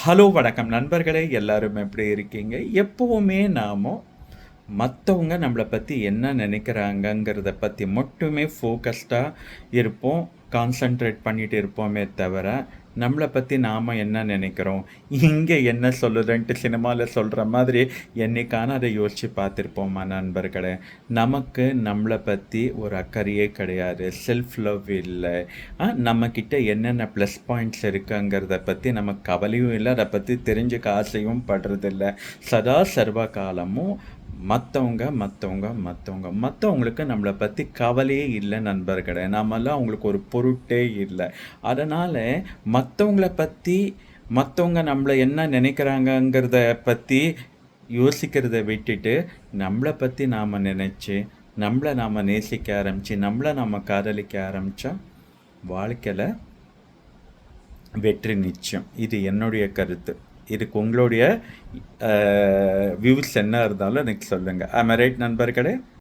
Hello வணக்கம் நண்பர்களே, எல்லாரும் எப்படி இருக்கீங்க? எப்பவுமே நாம மத்தவங்க நம்மள பத்தி என்ன நினைக்கிறாங்கங்கிறத பத்தி மட்டுமே ஃபோகஸ்டா இருப்போம். கான்சன்ட்ரேட் பண்ணிட்டு இருப்போமே தவிர, நம்மள பத்தி நாம என்ன நினைக்கிறோம்? இங்க என்ன சொல்லுதுன்ட்டு சினிமால சொல்ற மாதிரி என்னைக்கான அத யோசிச்சு பார்த்திருப்போமா நண்பர்களே? நமக்கு நம்மள பத்தி ஒரு அக்கறையே கிடையாது. செல்ஃப் லவ் இல்ல. நம்மகிட்ட என்னென்ன ப்ளஸ் பாயிண்ட்ஸ் இருக்குங்கிறத பத்தி நமக்கு கவலையும் இல்ல. அத பத்தி தெரிஞ்சுக்க ஆசையும் படுறதில்ல. சதா சர்வ காலமும் மத்தவங்களுக்கு நம்மள பத்தி கவலையே இல்ல நண்பர்களே. நாமெல்லாம் அவங்களுக்கு ஒரு பொருட்டே இல்ல. அதனால மத்தவங்கள பத்தி மத்தவங்க நம்மள என்ன நினைக்கிறாங்கங்கிறத பத்தி யோசிக்கிறத விட்டுட்டு, நம்மள பத்தி நாம நினைச்சு, நம்மள நாம நேசிக்க ஆரம்பிச்சு, நம்மள நாம காதலிக்க ஆரம்பிச்சா, வாழ்க்கையில வெற்றி நிச்சயம். இது என்னுடைய கருத்து. இதுக்கு உங்களுடைய வியூஸ் என்ன இருந்தாலும் எனக்கு சொல்லுங்க. ஆம் ஐ ரைட் நண்பர்களே?